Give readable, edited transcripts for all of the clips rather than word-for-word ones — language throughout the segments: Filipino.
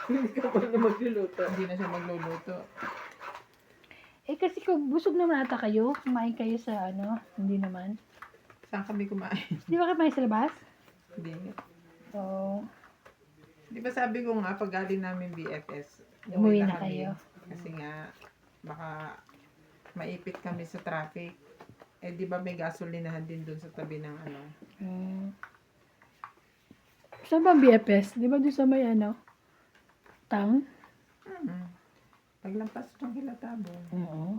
Hindi ka pa na magluluto. Hindi na siya magluluto. Eh kasi kung busog naman ata kayo, kumain kayo sa ano, hindi naman. Saan kami kumain? Di ba kayo kumain sa labas? Hindi. So, Di ba sabi ko nga, pag galing namin BFS, Umuwi na kami. kayo. Kasi nga, baka maipit kami sa traffic. Eh, di ba may gasolinahan din dun sa tabi ng ano? saan ba ang BFS? Di ba doon sa may ano, town? Paglampas ng Hilatabo. Oo.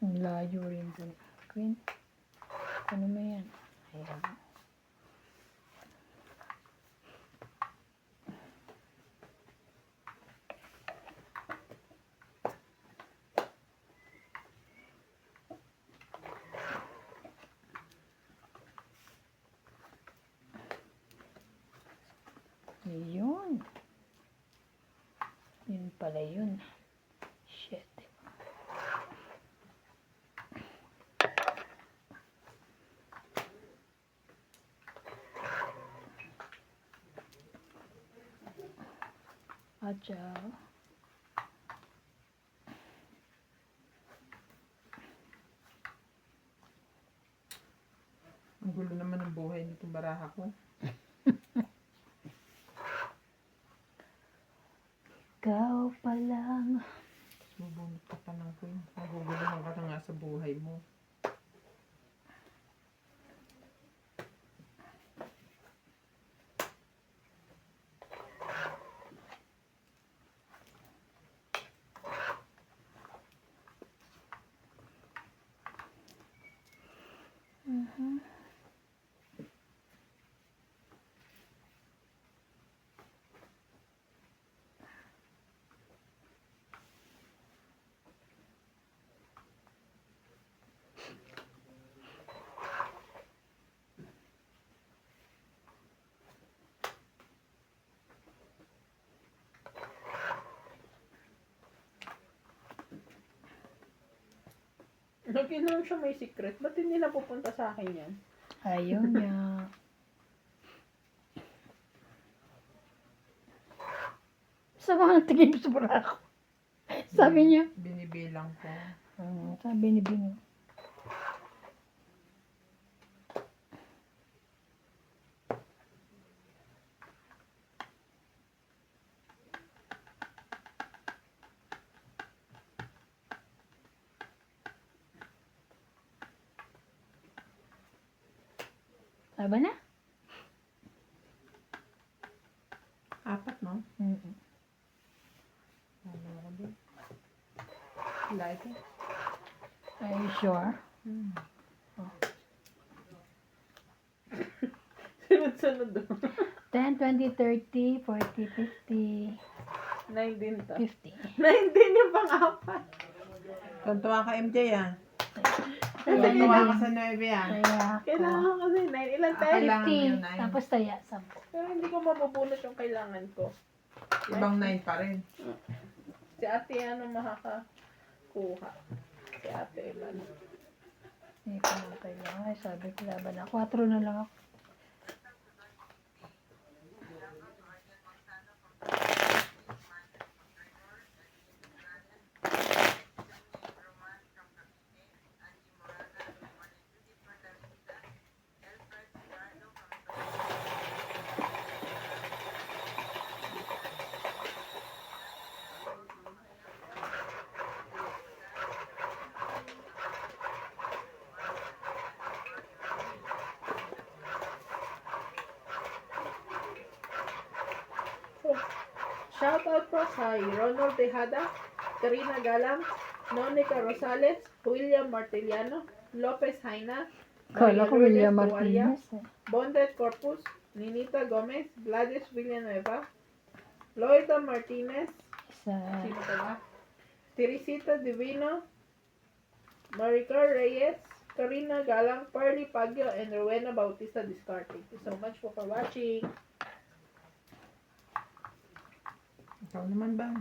Ang layo rin dun. Queen, ano mo yan? Ayan. Yun. Yun pala yun. Shit. Ajaw. Ang gulo naman ng buhay nitong baraha ko. Ikaw pa lang. Bubunot ka pa ng queen. Naguguluhan ka na nga sa buhay mo. Lagi naman siya may secret. Ba't hindi na pupunta sa akin yan? Ayaw niya. Sa mga tingin sa burako. Sabi niya. Binibilang ko. Sabi ni Bino. Tama na? Apat, no? Ano ako din? Like it? Are you sure? Sunod-sunod doon. 10, 20, 30, 40, 50, 9 din to. 50. 9 din yung pang-apat. Tuntua ka, MJ, ah. Ayan Tuntua ka na. sa 9, ah. Kaya, Kailangan kasi 9. Ilan tayo? Kailangan yung 50. 9. Tapos taya, 10. Pero hindi ko mabubunot yung kailangan ko. Ibang 9 pa rin. Si ate ano makakakuha. Si ate ilan. Hindi ko na kailangan. Ay, sabi ko laban na. 4 na lang ako. Shout out po kay Ronald Tejada, Karina Galang, Nonica Rosales, William Martiliano, Lopez Haina, Kala ko Maria William Lourdes Tualia, Martinez. Bondet Corpus, Ninita Gomez, Gladys Villanueva, Loida Martinez, Sa sino ka ba? Teresita Divino, Maricar Reyes, Karina Galang, Parly Pagyo, and Rowena Bautista Discard. Thank you so much for watching. Ikaw naman ba?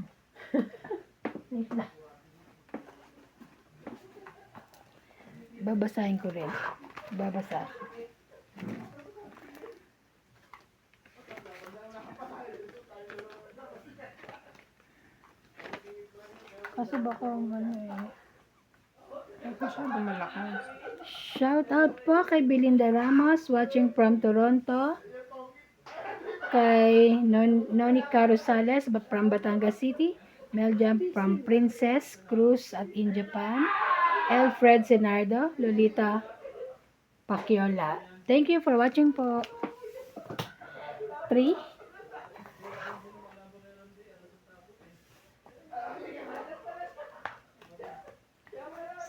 Babasahin ko rin. Babasa. Kasi baka Ay, masyado malakas. Shout out po kay Belinda Ramos watching from Toronto. Kay Nonica Rosales from Batangas City. Meljam from Princess Cruz at in Japan. Alfred Senardo, Lolita Paciola. Thank you for watching po. 3.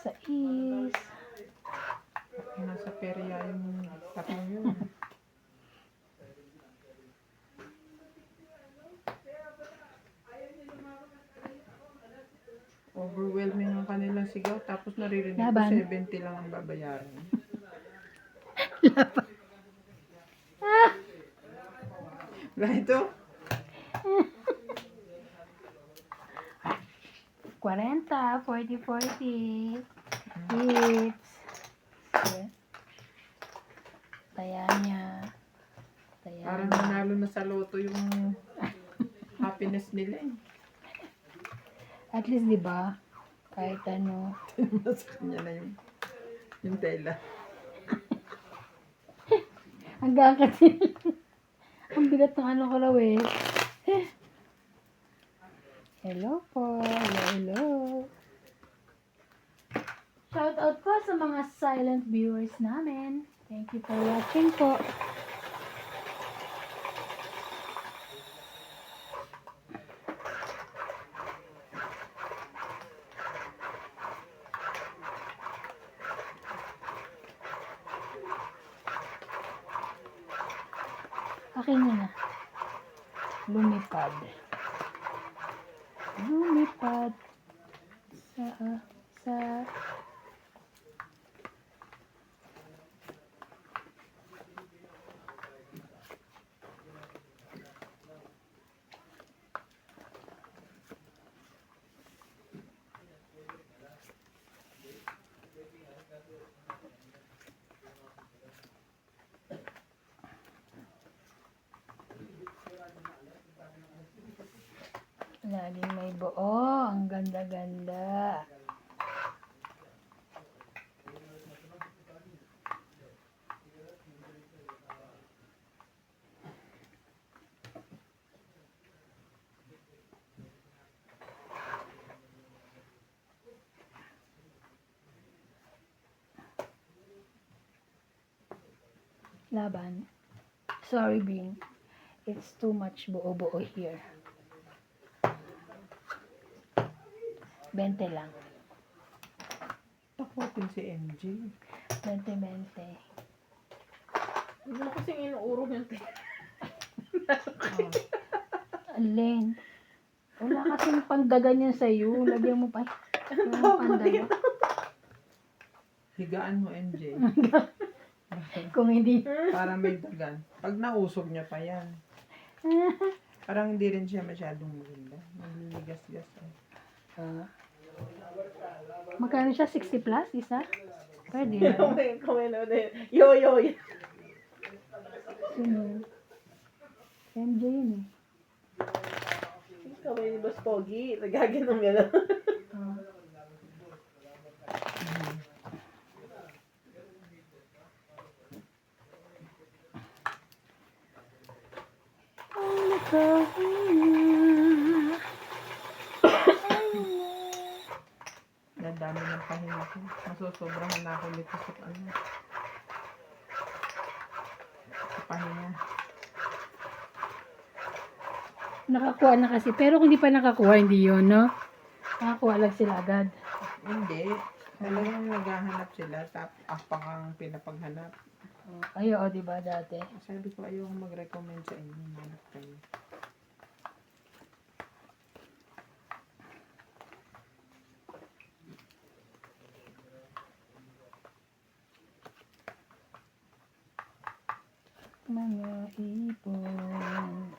Sais. Nasa perya yung tatlong yun. Overwhelming ang kanilang sigaw, tapos naririnig ko Laban. 70 lang ang babayaran. Ganito? 40, 40, 40. Hits. Taya niya. Taya Parang niya. nanalo na sa loto yung happiness nila eh. At least, di ba? Kahit ano. Nasa kanya na yung tela. Hanggang kasi. Ang bigat ng ano ko raw eh. Hello po. Hello, hello. Shout out po sa mga silent viewers namin. Thank you for watching po. Akin na. Lumipad. Lumipad. Sa laging may buo. Ang ganda-ganda. Laban. Sorry, Bing. It's too much buo-buo here. 20 lang. Takutin si MJ. 20. Hindi mo kasing inuurong yung tayo. Alin? Wala kasing pandagan yan sa'yo. Lagyan mo pa. Yung pandagan. Higaan mo MJ. Kung hindi. Para may dagan. Pag nausog niya pa yan. Parang hindi rin siya masyadong maganda. Nagliligas-gas. Magkano siya? 60 plus isa? Pwede na. Kamay na ulit. Yo. Sino? MJ yun eh. Kamay ni Boss Pogi. Nagaganong gano'n. Dadami ng pahinga ko. Masusobrahan na ako nito sa ano. Sa pahinga. Nakakuha na kasi. Pero kung di pa nakakuha, hindi yun, no? Nakakuha lang sila agad. Hindi. Talagang naghahanap sila. Tapos ang pinapaghanap. Ayo, di ba dati? Sabi ko ayaw mag-recommend sa inyo. Manap kayo. Mga ipon.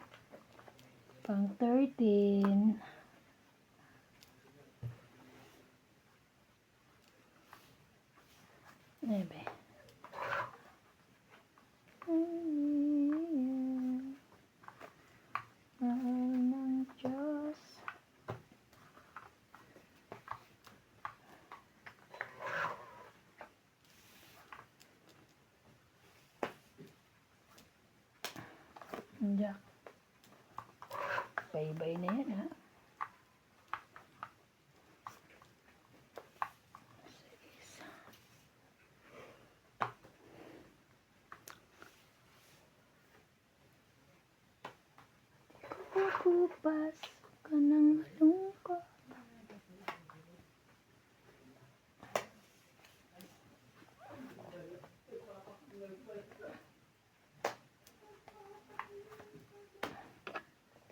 Pang 13. 9. Mahal ng Diyos. Jack. Bye-bye na yan, ha? Kukupas ka ng malungkot.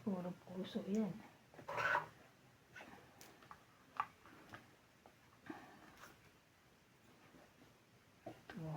Puro puso yan. Ito.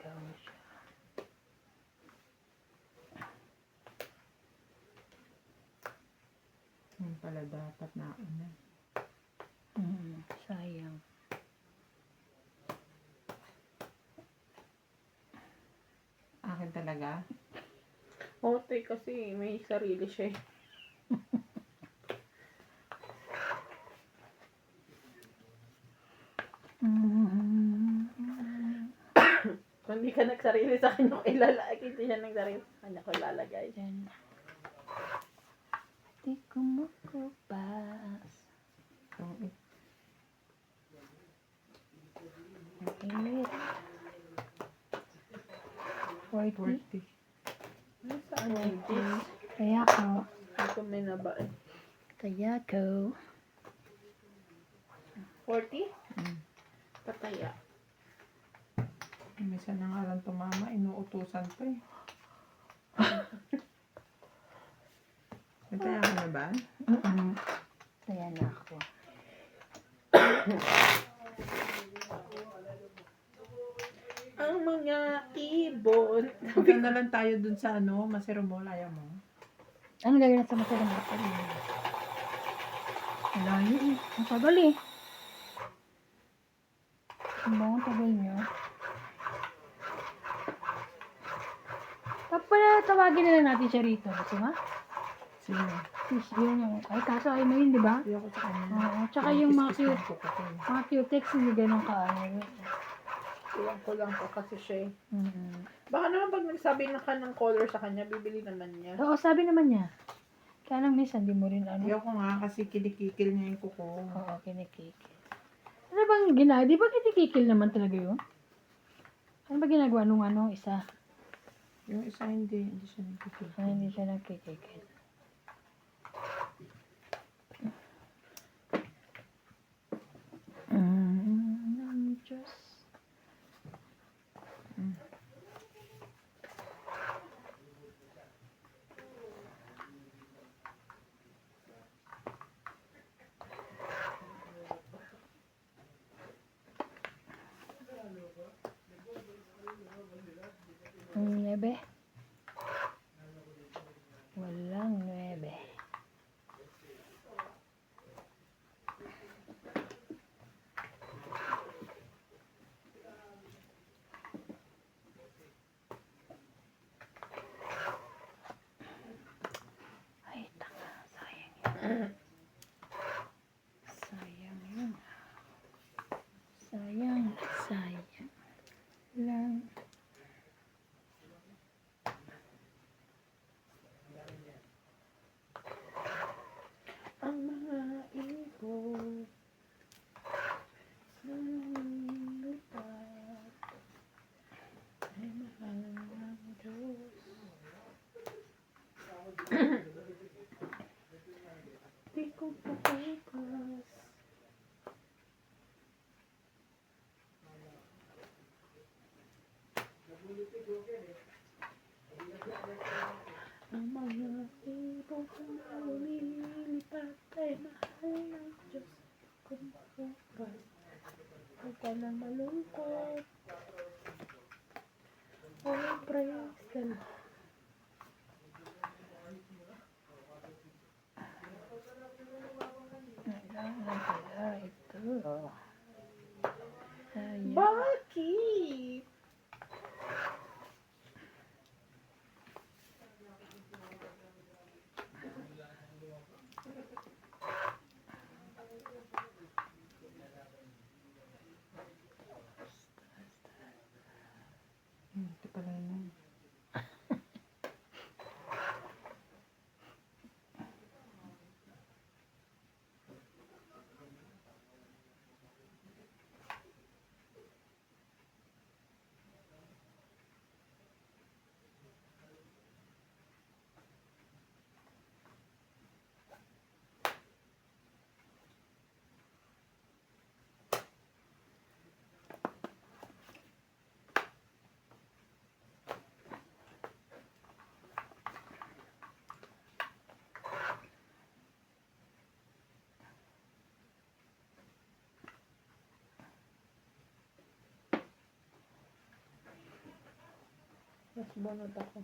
Ikaw na siya. Yung pala dapat na una. Sayang. Akin talaga. Ote kasi may sarili siya eh. Kung hindi ka nagsarili sa kanya ko ilalagay, hindi siya nagsarili sa kanya ko ilalagay. Diyan. Di kumukupas. Yung Init. 40. 40. Saan yung this? Kaya ko. Ito may naba eh. Kaya ko. 40? Mm. Pataya. Minsan na nga lang tumama, inuutusan pa eh. Nataya ka na ba? Kaya na ako. Ang mga ibon. Punta na lang tayo dun sa ano, Masiromol, ayaw mo. Ano gagawin sa masarang mga Wala yun. Ang tagal eh. Ang tagal nyo. Pala tawagin na lang natin siya rito. Gusto nga? Sino? Yun yung, ay kaso ay mo yun, di ba? Ayaw ko sa kanya. Oo. Tsaka yung mga Kiss-kiss cute, ng kuko ko eh. mga cutex, hindi ganun ka. Ano. Ilang ko lang po kasi siya eh. Mm-hmm. Baka naman pag nagsabi na ka ng color sa kanya, bibili naman niya. Oo, sabi naman niya. Kaya lang minsan, di mo rin ano. Ayaw ko nga kasi kinikikil niya yung kuko. Oo, kinikikil. Ano bang ginagawa? Di ba kinikikil naman talaga yun? Ano ba ginagawa nung ano, isa? Yung isa hindi siya nagkikil. Ah, hindi siya nagkikikil. Ng Diyos. Nuebe. Walang nuebe. Ay, tanga. Sayang yun. Sayang yun. Sayang. Sayang. Lang. Ang mga ibon na lumilipat ay mahal ng Diyos kung bukas. Huwag ka nang malungkot. Oh, praise the Lord. Ito. Ayan. Bakit? Ito pala yun. Mas bunot ako.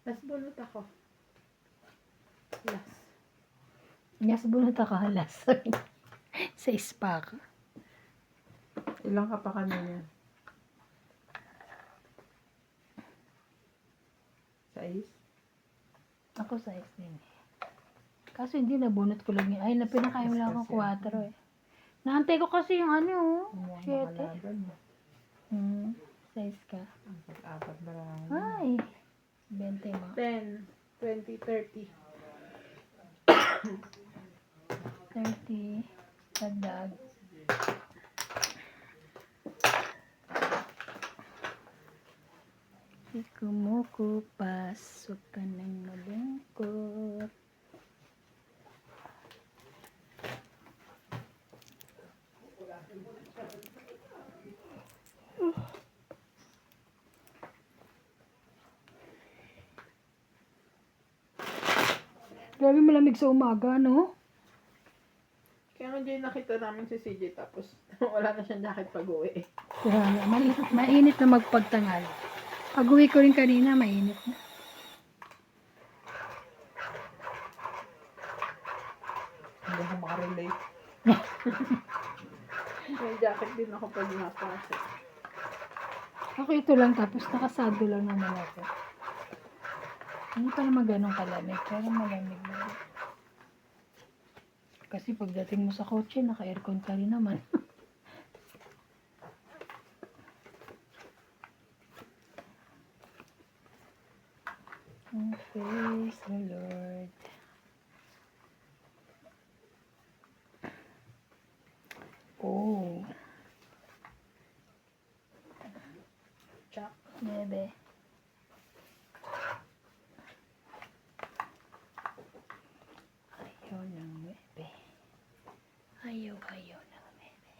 Mas bunot ako. Last. Yes, bunot ako halas. Sa spa ka. Ilang ka pa kanina? 6? Ako sa din. Kaso hindi nabunot ko lang yun. Ay, pinakain lang ako 4 eh. Naantay ko kasi yung ano, Mukhang 7. makalaban. 6 ka. Ang pag-apat na lang. Ay, 20 mo. 10, 20, 30. 30. Tagdag. Di kumukupas, huwag ka nang malungkot. Grabe malamig sa umaga, no? Kaya nga dyan nakita namin si CJ tapos wala na siyang jacket pag-uwi. Grabe, mainit na magpagtangal. Pag-uwi ko rin kanina, mainit na. Hindi ako makarelate. May jacket din ako pag napasok. Ako ito lang, tapos nakasado lang naman ako. Hindi pa naman ganun kalamig, pero malamig na. Kasi pagdating mo sa kotse, naka-aircon ka rin naman. Oh, praise the Lord. Oh, Chak. bebe. Ayaw ng bebe. Ayaw ng bebe.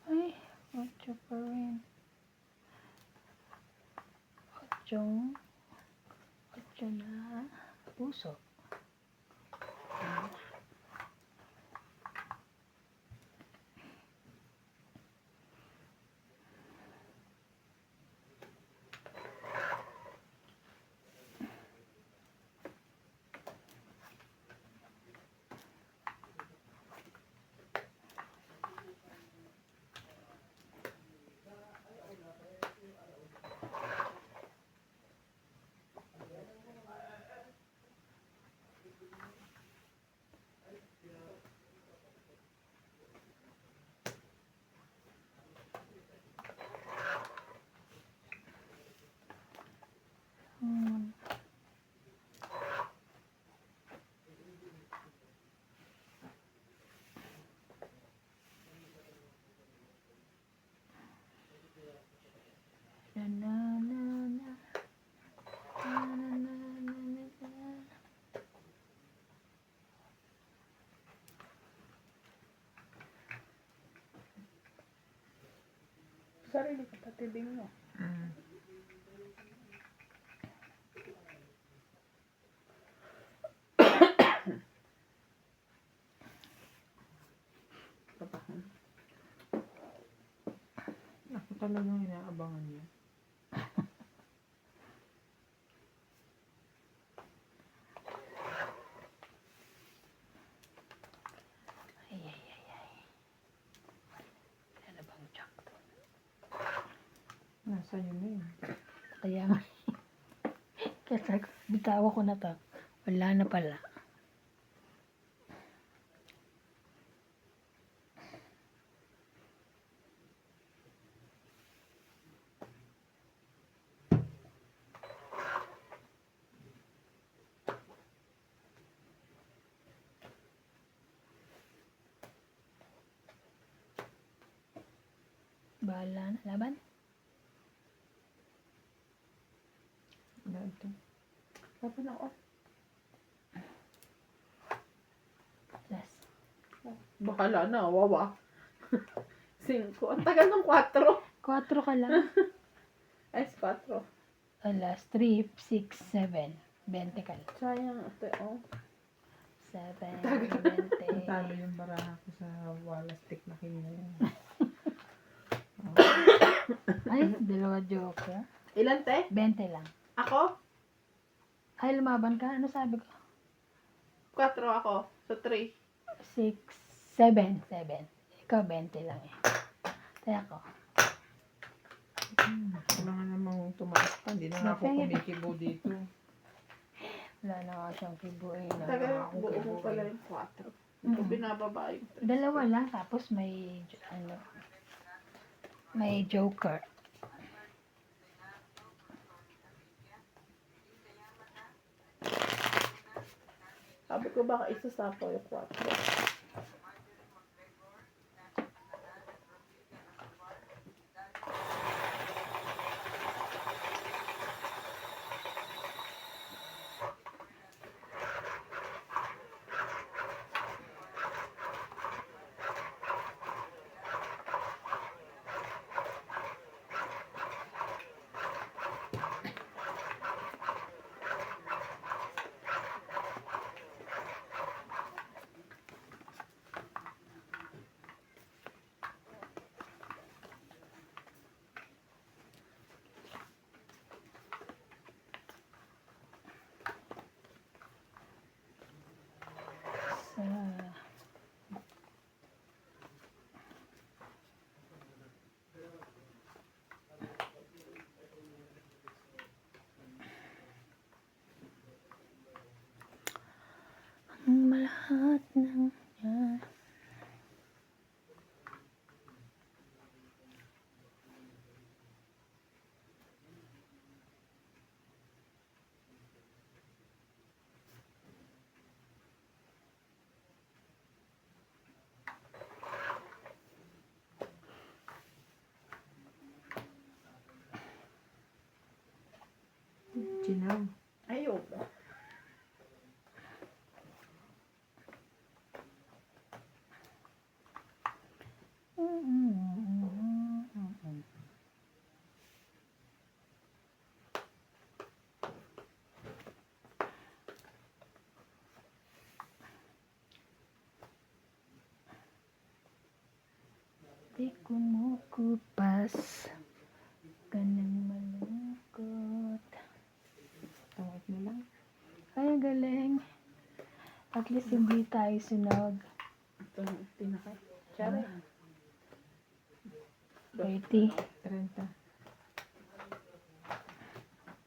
Ay, 8 pa rin. 8 na. Puso. sarili kapatidin mo. Mm. Papahan. Ako talagang inaabangan niya. Ay, ay, ay, ay. Ano bang jack to? Nasa yun na yun. Kaya nga. Kaya sabi ko, bitawa ko na to. Wala na pala. Bahala na. Laban? Wala ito. Sabi na ako. Last. Bahala na, wawa. 5. Ang tagal ng 4. 4 ka lang. Ay, 4. Last. 3, 6, 7. 20 ka lang. Sayang, ate, oh. 7, Natalo 20. yung baraha ko sa walastik na king na yun. Ay, dalawa joker. Ilan, te? 20 lang. Ako? Ay, lumaban ka? Ano sabi ko? 4 ako. So, 3. 6, 7, 7. Ikaw, 20 lang eh. Kaya ako. Wala nga namang tumaas pa. Hindi na nga ako Mapayat. kumikibo dito. Wala na nga siyang kibuin. Tagal, ako buo mo kibuin. pala yung 4. Ito, Mm. binababa yung 3. Dalawa lang, tapos may, ano, may joker. Sabi ko, baka isasapaw yung 4. Sa, ang malahat ng yan. Ginaw. Ayun. Di kumukupas ka ng malungkot. Tawag na lang. Ay, ang galing. At least hindi tayo sunog. Ito, tinakay. Tsara. 30. 30.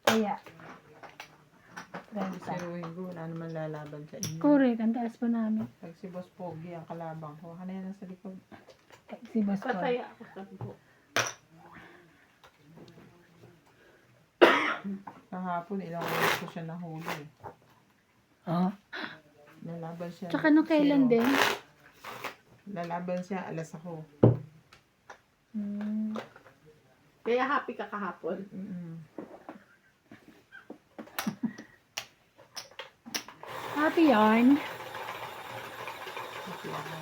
Kaya. Si 30. Wingo, wala naman lalaban sa inyo. Correct, ang taas pa namin. Pag si Boss Pogi ang kalabang ko, ka na yan nasa likod. Si Boss Paul. Pataya ako sa buho. Kahapon, ilang oras ko siya nahuli. Oh. Lalaban siya. Tsaka nung kailan zero. din? Lalaban siya, alas ako. Hmm. Kaya happy ka kahapon. Happy yarn. Happy ako.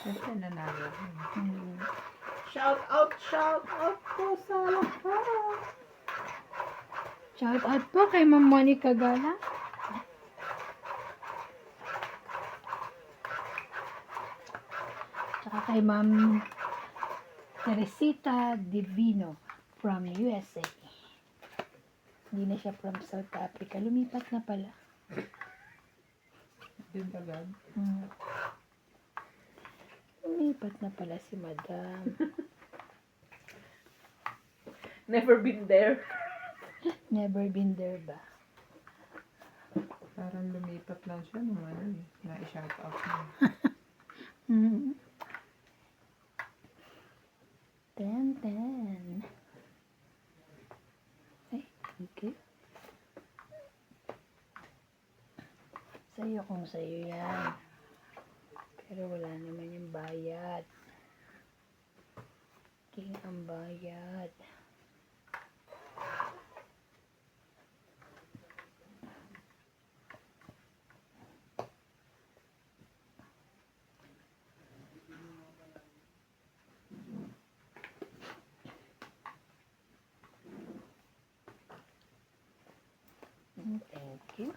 Siyempre, nanalo ako. Hmm. Shout out po sa lahat. Shout out po kay Ma'am Monica Gala. Tsaka kay Ma'am Teresita Divino from USA. Hindi na siya from South Africa. Lumipat na pala. Din agad. Lumipat na pala si Madam. Never been there. Never been there ba? Parang lumipat lang siya nung ano eh. Na-shout out niya. Mm. Ten. Ay, okay. Sa'yo kung sa'yo yan. Pero wala naman yung bayad. King ang bayad. Thank you.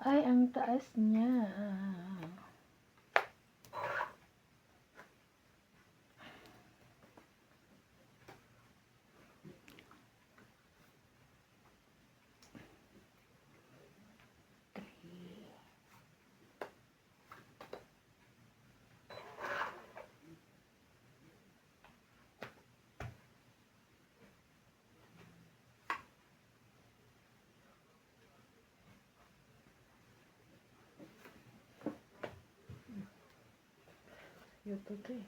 Ay, ang taas niya. Yun to eh.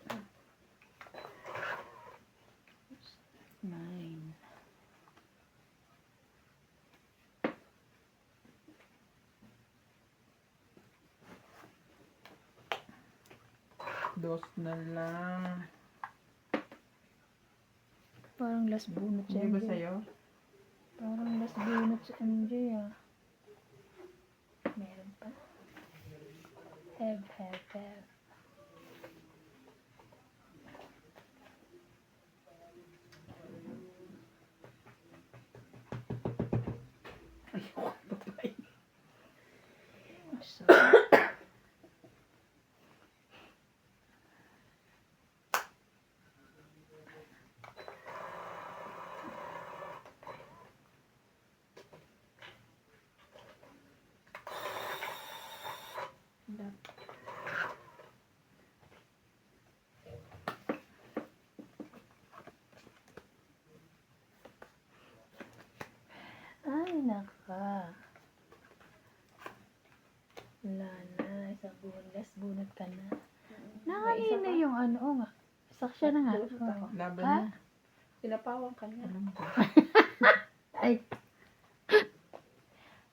9. Dos na lang. Parang last bunot si Hindi ba MJ. sa'yo? Parang last bunot si MJ ah. Meron pa. Have. So, ay, naka. Wala na. Isang bunot. Last bunot ka na. Nakanina yung ano. Oo nga. Saksya na nga. Bunot ako. Oo. Laban Ha? na. Sinapawang kanya. Alam ko. Ay.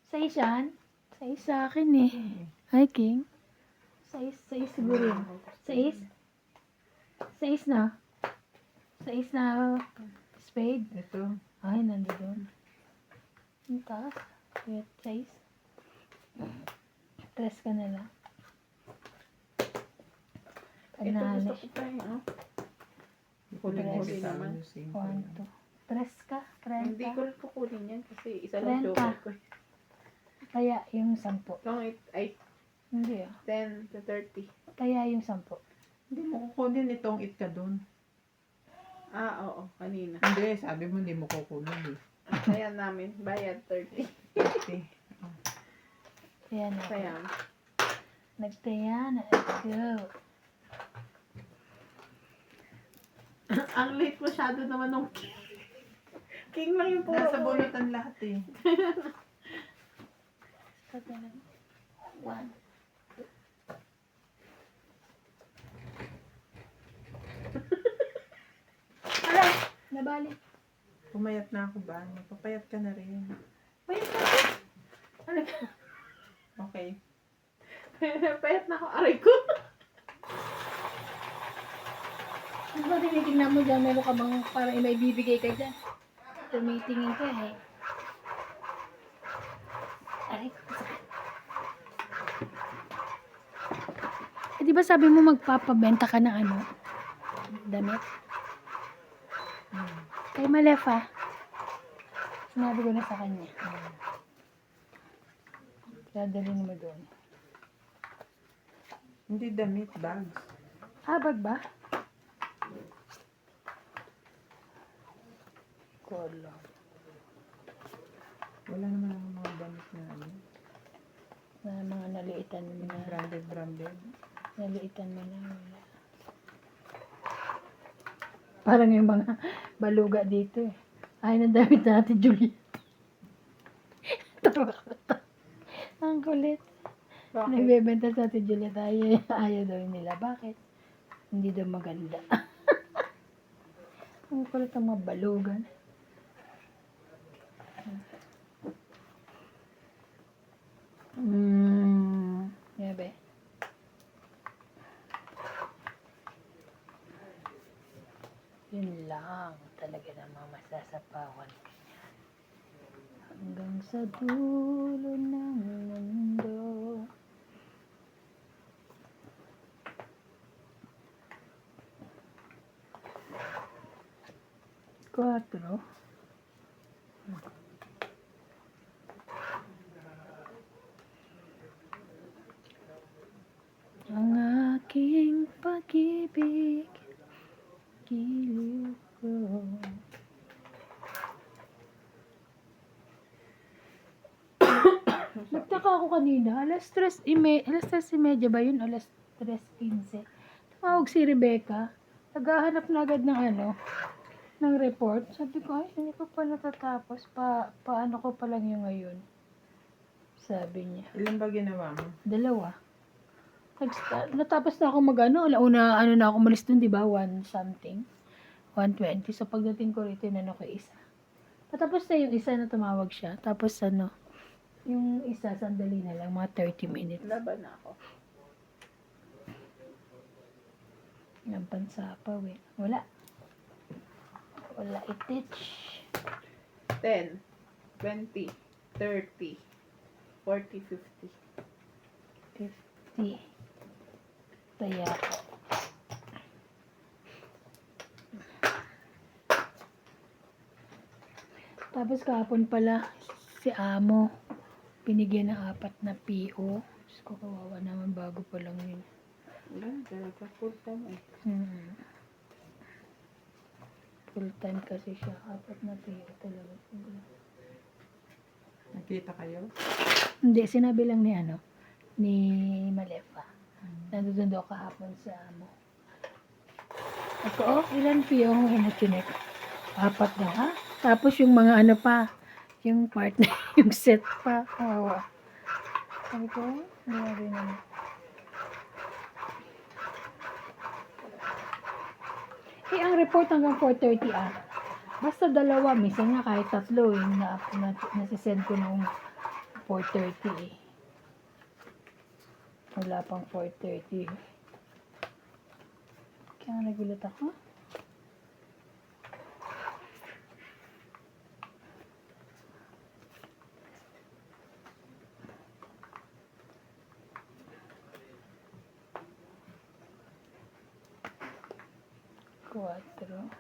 Sais yan? Sais sa akin eh. Hi, King. Sais siguro yun. Sais na. Sais na spade. Ito. Ay, nandoon. Ang taas. Wait, sais. Tres ka na lang. Pag Ito nahali. gusto ko pa oh. Huli-huli Tres. tayo. Simple 1, lang. 2. Tres ka. 30. Hindi ko rin kukunin yan kasi isa lang 30. joker ko. Kaya yung 10. Long it, ay Hindi ah. 10 to 30. Kaya yung 10. Hindi mo kukunin itong it ka dun. Oo, kanina. Hindi, sabi mo hindi mo kukunin eh. Kaya namin, bayad 30. 50. Kaya na. Kaya, Nagtaya na. Let's go. ang late masyado naman nung king. King lang yung puro. Nasa bunutan lahat eh. Stop na lang. 1. Ala! Nabali. Pumayat na ako ba? Papayat ka na rin. Wait na. Ano ka? Okay. Payat na ako, aray ko. Ano ba tinitingnan mo dyan? Meron ka bang parang may bibigay ka dyan? Tumitingin ka eh. Aray ko. Eh, di ba sabi mo magpapabenta ka ng ano? Damit? Kay Malef ah. Sinabi ko na sa kanya. Dadalhin mo doon. Hindi damit, bags. Ah, bag ba? Kolong. Wala naman ang mga damit na ano. Na mga naliitan mo na. Branded. Naliitan mo na. Wala. Parang yung mga baluga dito eh. Ay, na damit natin, Julia. Tawa ka. Ang kulit. Bakit? Nagbebenta sa atin, Julia. Ayaw daw nila. Bakit? Hindi daw maganda. Ang kulit ang mga balugan. Yabe. Yun lang talaga namang masasapawan ko niya. Hanggang sa dulo ng mundo. Cuatro. Ang aking pag-ibig, giliw ko. Nagtaka ako kanina, alas 3:30 ba yun? Alas 3:15. Tumawag si Rebecca. Naghahanap na agad ng ng report. Sabi ko, ay, hindi ko pa natatapos. Paano ko pa lang yung ngayon? Sabi niya. Ilan ba ginawa mo? 2. Natapos na ako alauna na ako umalis dun, di ba? 1 something. 1:20. So, pagdating ko rito, ko isa. Patapos na yung isa na tumawag siya. Tapos yung isa, sandali na lang, mga 30 minutes. Laban na ako. Yung pansapaw eh. Wala itich. 10, 20, 30, 40, 50. 50. Kaya ako. Tapos kahapon pala, si Amo, binigyan ng 4 na PO. Diyos ko, kawawa naman, bago pa lang yun. Wala, talaga full time eh. Full time kasi siya, 4 na PO talaga. Nakita kayo? Hindi, sinabi lang ni Malefa. Nandun daw kahapon sa Amo. Ako, ilan PO ang inachinek? 4 na ha? Tapos yung mga yung partner, yung set pa. Kawawa. Sabi ko, grabe naman. Ang report hanggang 4:30 ah. Basta 2, minsan nga kahit 3 nasisend ko nung 4:30 eh. Wala pang 4:30. Kaya nagulat ako. Cuatro.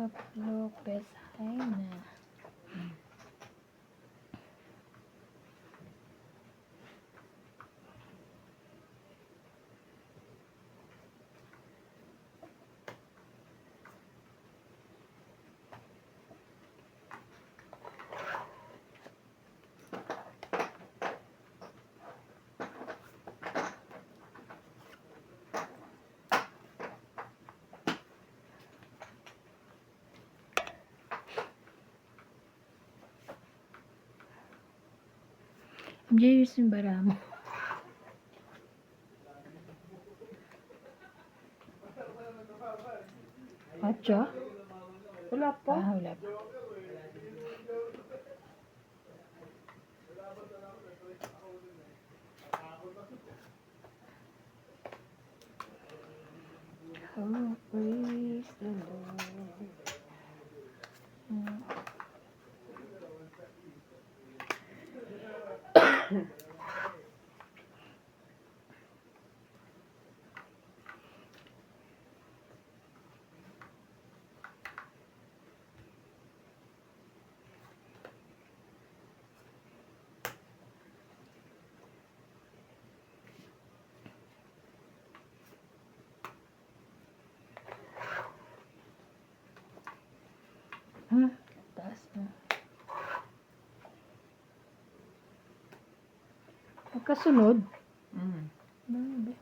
Mac Lopez Haina. Jason Baramo. Ocho? Wala pa. Wala pa. Oh, praise the Lord. Taas na. Magkasunod. Grabe.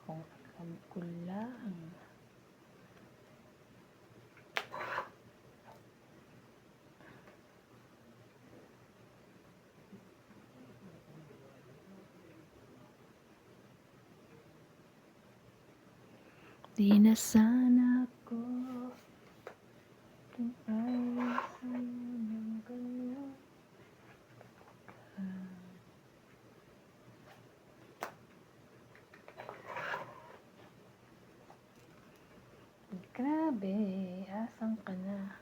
Kung alam ko lang. Di na sana ako kung ay sa'yo ng ganyan. Grabe, asan ka na?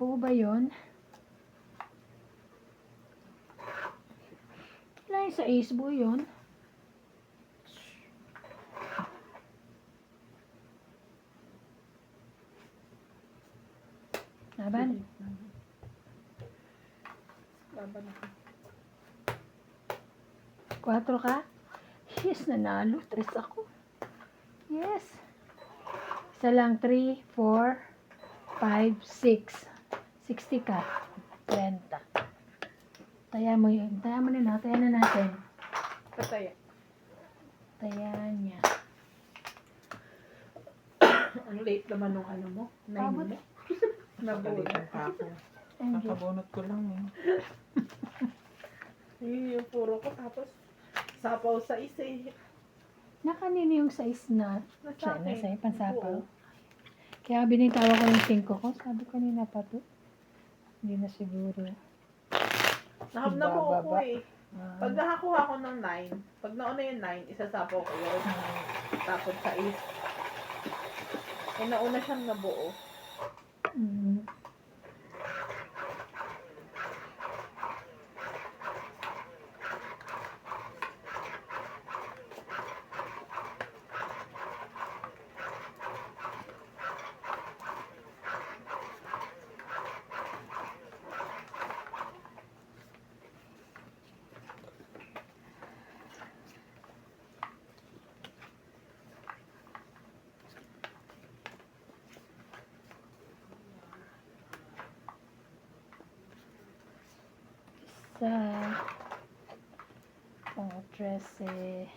Po ba yun? Kailan sa Ace Boy yun? Laban? Laban ako. 4 ka? Yes, nanalo. 3 ako. Yes. Isa lang, 3, 4, 5, 6. 60 ka. 30. Taya mo yun. Taya mo na. Taya na natin. Pataya. Taya niya. Ang late naman nung ano mo. Abot. Nine mo. Nabunod. Nakalitan pa ako. Enjoy. Nakabunot ko lang eh. Yung puro ko. Tapos, sapaw sa isa eh. Nakanino yung size na siya Nasa na akin. sa'yo, pansapaw. Oo. Kaya binintawa ko yung 5 ko. Sabi ko kanina pa to. Hindi na siguro. Nahamnabuo ko Bababa. eh. Pag nakakuha ko ng 9, pag nauna yung 9, isasapaw ko yun. Tapos sa is. Eh, nauna siyang nabuo. Mm. Sa pang 13.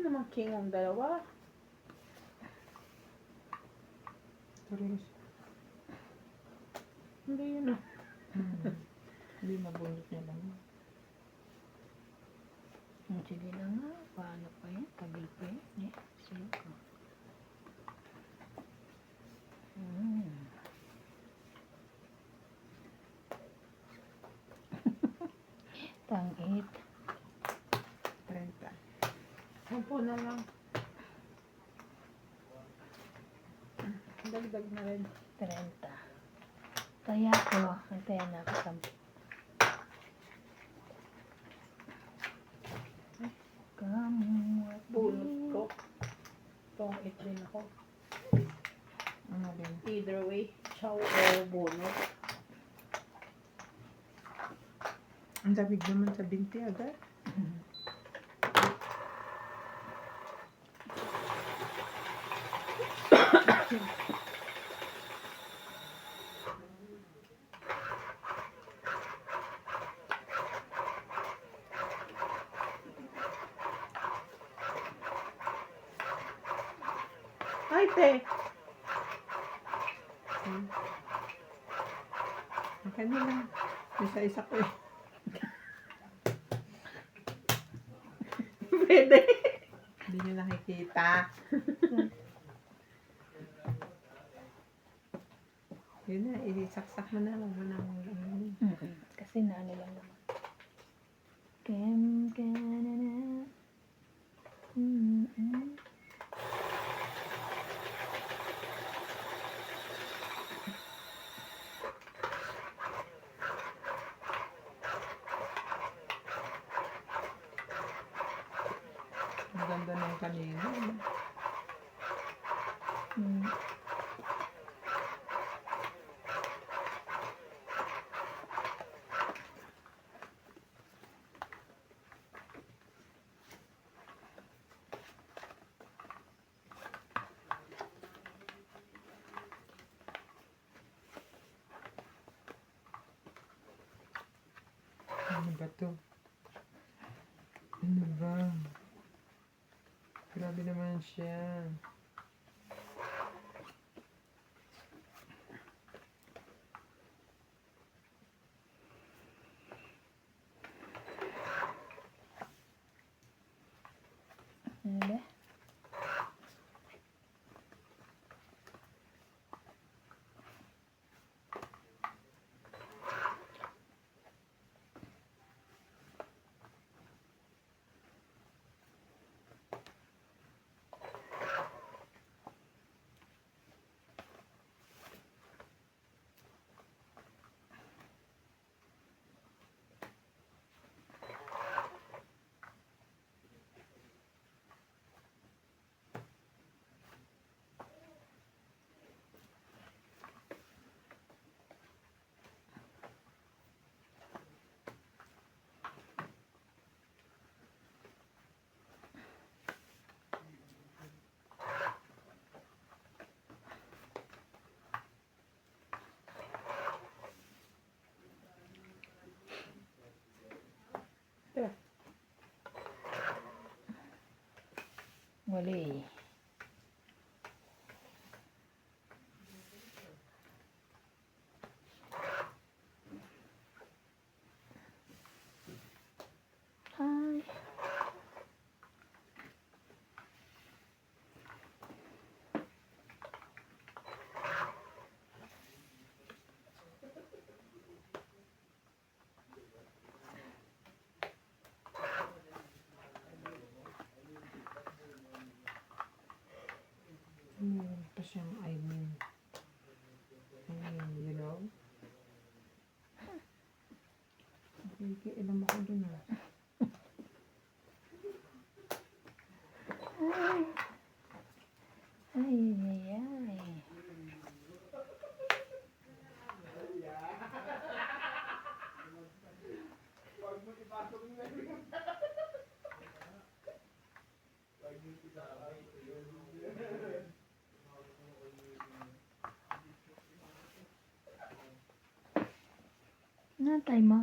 naman kingong dalawa? Parehas. Hindi yun ah. Hindi nabunot niya lang. Sige na nga. Paano pa yan? Tagal pa yan. Sige ko. Tangit. 30. 10 na lang. Dagdag na rin. 30. Kaya ko. Antayan na ako. Kamu at Bunot ko. Tong-it din ako. Ano din? Either way, chow o bunot. Ang damig naman sa binti agad. Ay, te! Okay na lang. Isa-isa ko eh. Pwede. Hindi nyo nakikita. Yun na, isaksak mo na. Huwag mo na Kasi na ano lang naman. Kem ka na na. Maganda ng kanina. Ano ba to? Ano ba? Grabe naman siya. Ano ba? Wali. Hi. Pa siyang I mean, you know? Ilam ako dun ah. Ay, ay, ay. Natay mo?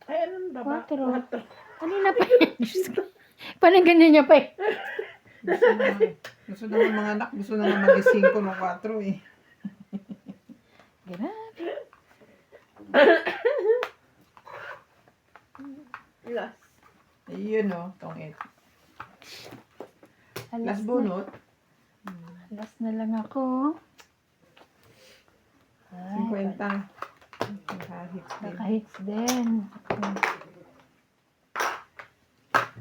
Ay, anong daba? Quatro. 4. Kanina pa yan. Diyos ko. Parang ganyan niya pa eh. Gusto na ng mga anak, gusto na nga magising ko ng 4 eh. Grabe. Last. Ayun o, tongit. Last Alas bunot, Last na lang ako. Ay, 50. Nakahits din. nakahits din.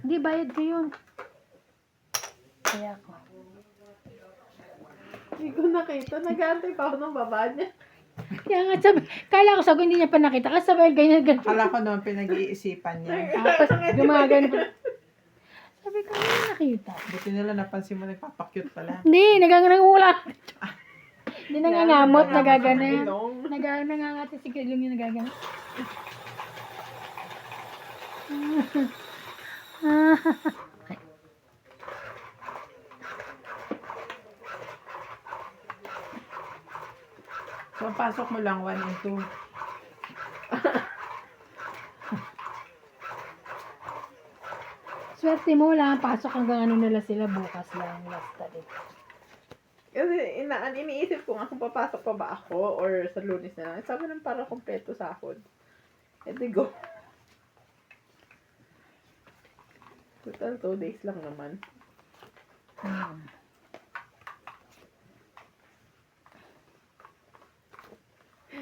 Hindi, bayad ko yun. Kaya ako. Hindi ko nakita. Nag-aantay pa ako ng baba niya. Kaya nga sabi, kala ko sabi hindi niya pa nakita. Kasi sabi, ganyan, ganyan. Akala ko naman pinag-iisipan niya. Tapos gumagano pa. Sabi ko, hindi nakita. Buti nila napansin mo nagpapakyut pala. Hindi, nangangula. Hindi nangangamot, nagagana. Ilong. Nangangati si Kilong yung nagagana. So, ang pasok mo lang 1 and 2. Swerte mo lang, pasok hanggang ano nila sila bukas lang, last tarik. Kasi iniisip ko nga kung papasok pa ba ako or sa Lunes na lang. Sabi ng para kompleto sahod. E di go. Total 2 days lang naman.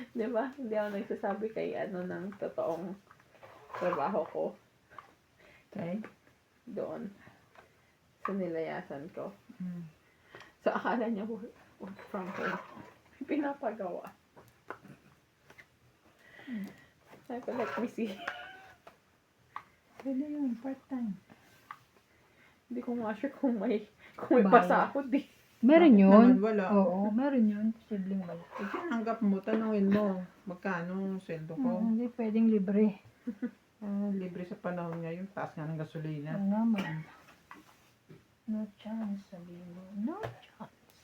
Di ba? Hindi ako nagsasabi kay ano ng totoong trabaho ko Okay? doon sa nilayasan ko. Mm. So, akala niya work from home. Pinapagawa. Sabi ko, let me see. Pwede yun, part-time. Hindi ko nga sure kung may Bayad. pasahod eh. Meron Bakit yun. naman wala? Oo, meron yun. Sibling wala. Pag tinanggap mo, tanungin mo, magkano ang sweldo ko? Hindi pwedeng libre. Libre sa panahon ngayon, taas nga ng gasolina. Ano naman. No chance, sabihin mo. No chance.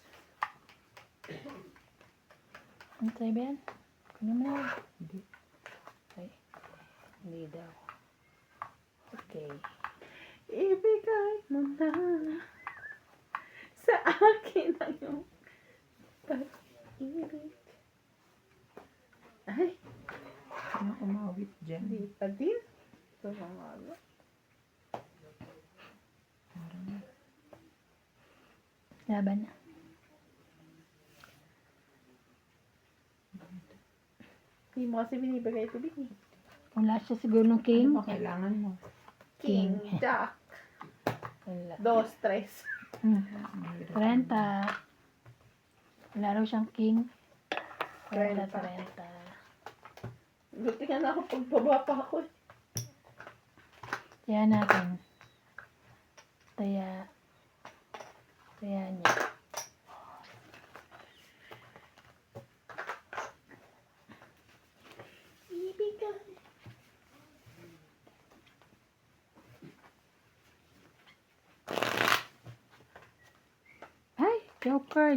Antay ba yan? Kunin mo na. Hindi. Ay, hindi daw. Okay. Ibigay mo na sa akin ang iyong pag-ibig. Ay, Ano umawit dyan? hindi pa din. Ito na nga lang. Laban na. Hindi mo kasi binibigay ito din. Wala siya siguro ng king. Ano ba kailangan mo? King, King. Jack, Wala. 2, 3. 30. Wala raw siyang king. 30, 30. 30. Buti nga na ako pagbaba pa ako. Taya natin. Taya niya. Ibigay. Ay! Joker.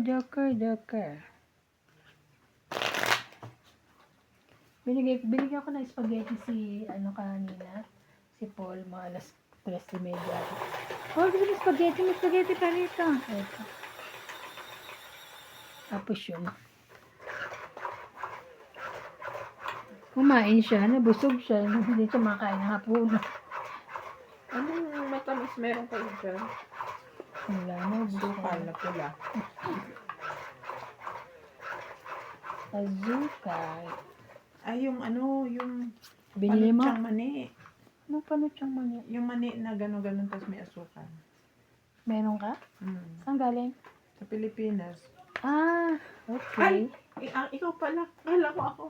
Binigyan ko ng spaghetti si kanina. Si Paul, mga alas 3:30. Oh, gusto mo spaghetti? May spaghetti pa rito. Ito. Tapos yun. Kumain siya, nabusog siya. Hindi siya makain ng hapunan. Anong matamis meron kayo dyan? Wala na, Sukal na pula. Azúcar. Ay, yung Binili mo? panutsang mani. Ano paano siyang mani? Yung mani na gano'n-gano'n tapos may asukal. Meron ka? Saan galing? Sa Pilipinas. Ah, okay. Ikaw pala. Kala ko ako.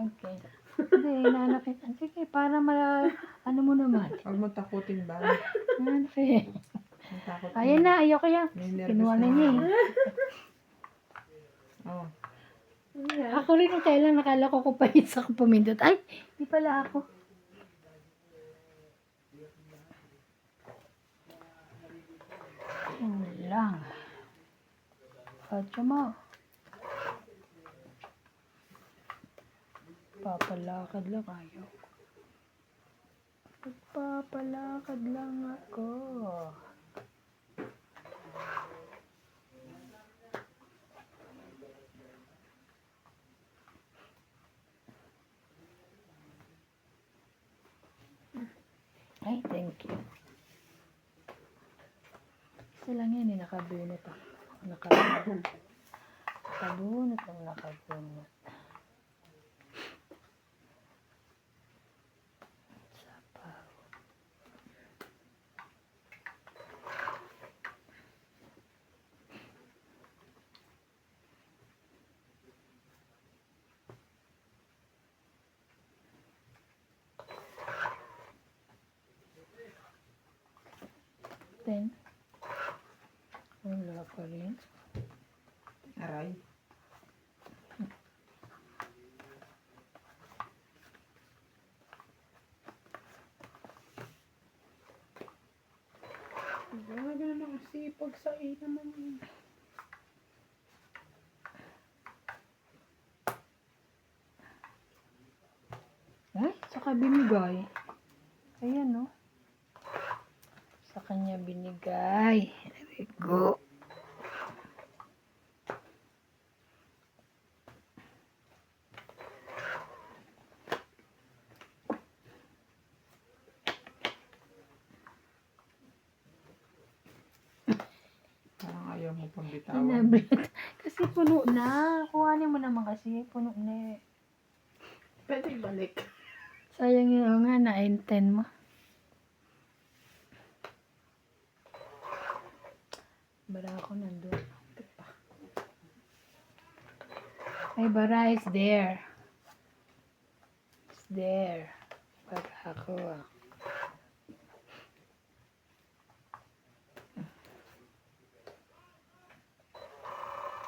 Okay. Hindi, nanakit. Sige, para ano mo naman. Huwag mo takutin ba? Okay. Matakot mo. Ayan na, ayoko yan. May nervous Kinuha na niya eh. Oh. Yeah. Ako rin nung kailan nakala ko kupalit sa pumindot. Ay, di pala ako. Lang. Katsa mo. Papalakad lang ayaw. Papalakad lang ako. Thank you. Isa lang yan, nakabunot ako. Nakabunot. Nakabunot ang nakabunot. Sapaw. Then, wala pa rin. Aray. Grabe naman kasi pag sa A naman yun. Ay, saka binigay. Ayan, no? Sa kanya binigay. There we go. Parang ayaw mo pang bitawan. Inablit. Kasi puno na. Kuhanin mo naman kasi. Puno na eh. Pwede balik. Sayang yun. Oo nga, na-10 mo. Bara ako nandun. Ay, bara is there. It's there. Bara ako.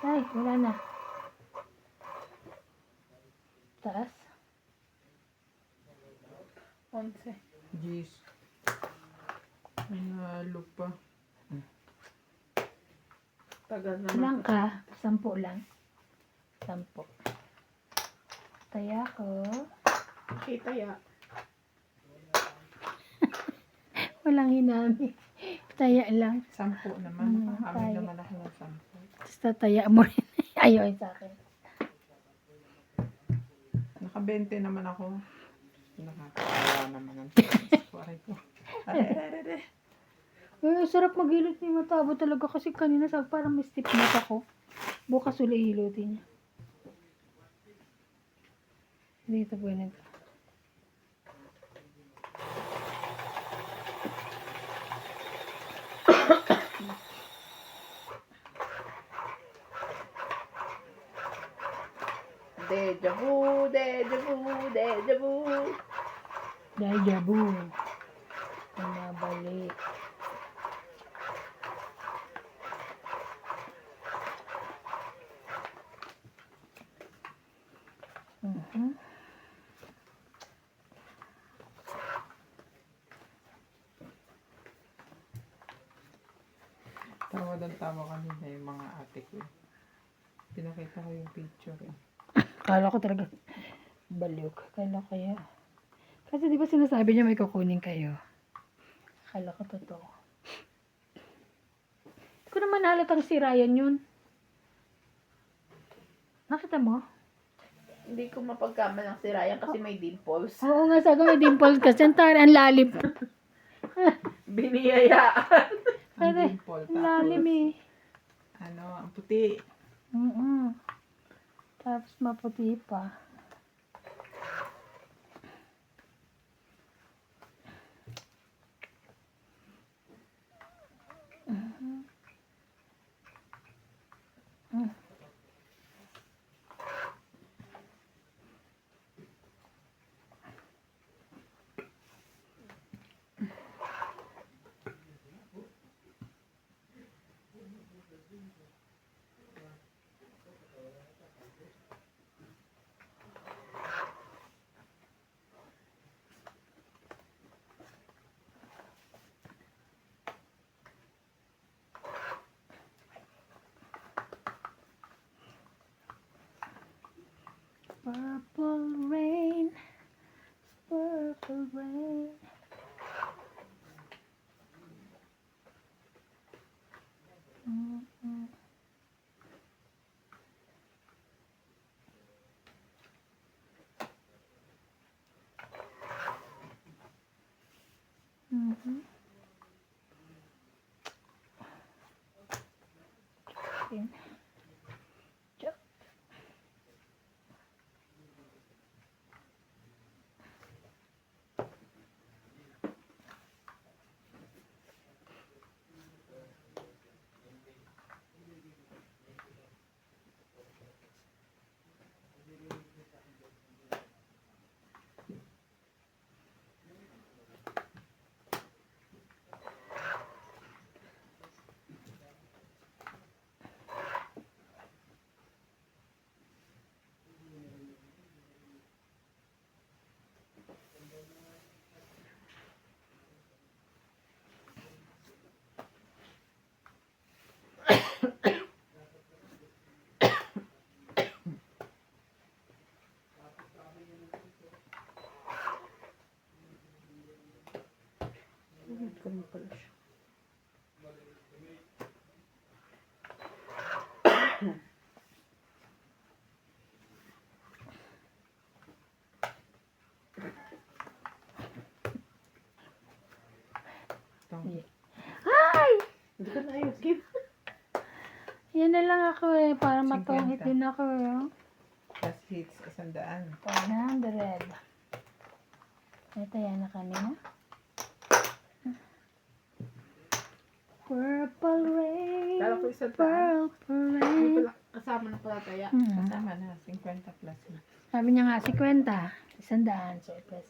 Ay, wala na. Taas. 11. Jeez. Nanalo pa. Tagal Ilang naman. ka? 10 lang. 10. Taya ko. Kita ya. Walang hinami. Taya lang. 10 naman. Nakahamil tayo. naman ako ng 10. Basta taya mo rin. Ayaw sa akin. Naka 20 naman ako. Nakakatawa naman ang tigas ko. Aray ko. Aray. Eh, sarap maghilot ni matabo talaga kasi kanina sabi parang may stiff neck ako. Bukas uli hilutin niya. Dito po yun. Deja vu, deja vu, deja vu. Deja vu. Pinabalik. Mhm. Tawad ang tawa kanina yung mga ate ko. Pinakita ko yung picture. Kala ko talaga baliw ka. Kala ko kaya. Kasi di ba sinasabi niya may kukunin kayo? Kala ko totoo. Hindi ko naman halatang si Ryan yun. Nakita mo? Hindi ko mapagkamalang si Ryan kasi may dimples. Oo nga, sabi ko may dimples kasi. Ang tari, ang lalim. Biniyayaan. Ang Pwede. dimple. Ang lalim eh. Ano, ang puti. Tapos maputi pa. Purple rain, purple rain. Mm-mm. Mhm. akin. Tiyak. Ganun pala siya. Ito. Ay! Hindi ka na ayos, Kim. Yan na lang ako eh. Para 50. matungit din ako eh. Plus hits, 100. 100. Ito yan na kanina. Purple rain. Kala ko isang taan. Purple Hindi rain. pala kasama ng palataya. Kasama na, 50 plus hits. Sabi niya nga, 50. 100. So, plus.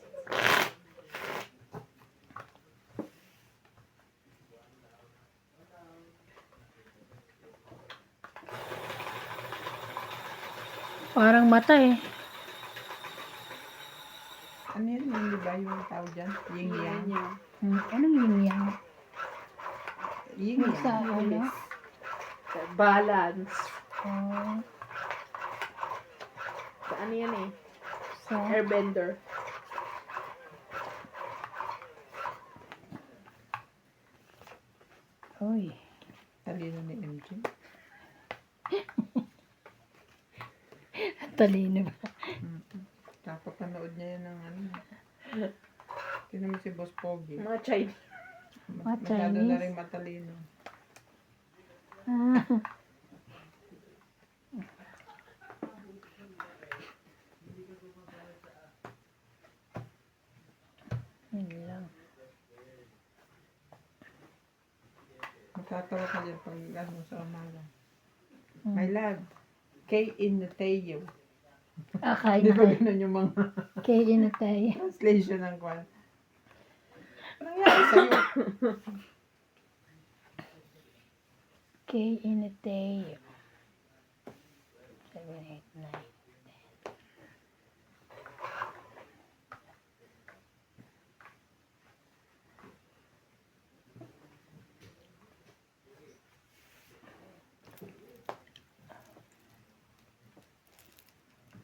Parang mata eh. Ano yun? Hindi ba yung tawag dyan? Yin yang? Yan. Anong yin yang? Yin Yung sa yang. ano? Balance. Oh, Sa ano yan eh? sa Airbender. Uy. Talino ni MJ. Talino ba? Kapapanood niya yan ng ano. Tignan mo si Boss Pogi. Mga Chinese. Mga Masyado na Chinese? rin matalino. Ah. Yun lang. Matatawa ka dyan pag ano sa umaga. Hmm. My love, K in the Teo. Akain Di ba na. ganun yung mga Kay inatay. translation ng kwan? Anong nangyari sa'yo? Kay inatay. 7, 8, 9.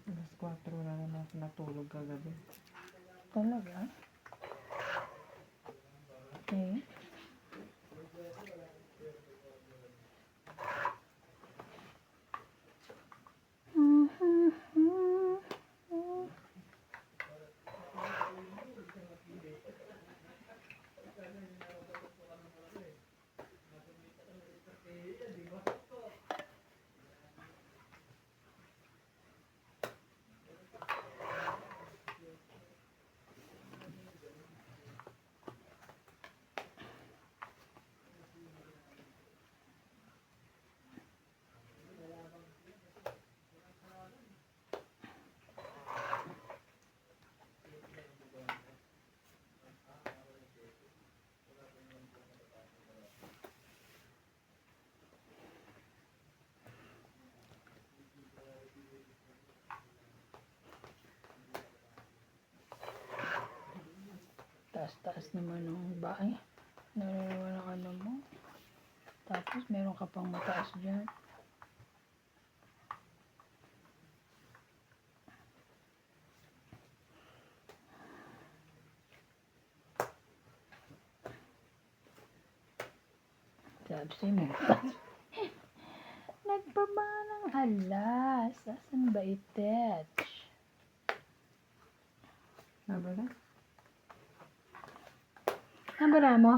Alas 4 na naman ako natulog kagabi. Talaga? Okay. Taas-taas naman ng bahay. Nalalaman ang ano mo. Tapos meron ka pang mataas dyan. Sabi sa'yo mo. Nagbaba ng alas. Asan ba itet? Nabala? Nabara mo?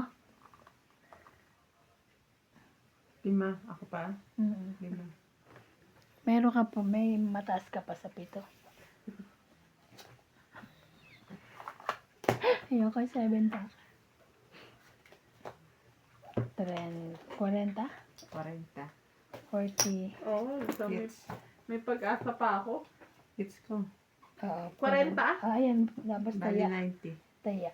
5. Ako pa? Mm. 5. Meron ka pa, may mataas ka pa sa 7. Ayoko, 7 pa. 40? 40. 40. Oo, so Hits. may pag-asa pa ako. Hits ko. Oo. 40? Ayan, tapos Bali taya. 90. Taya.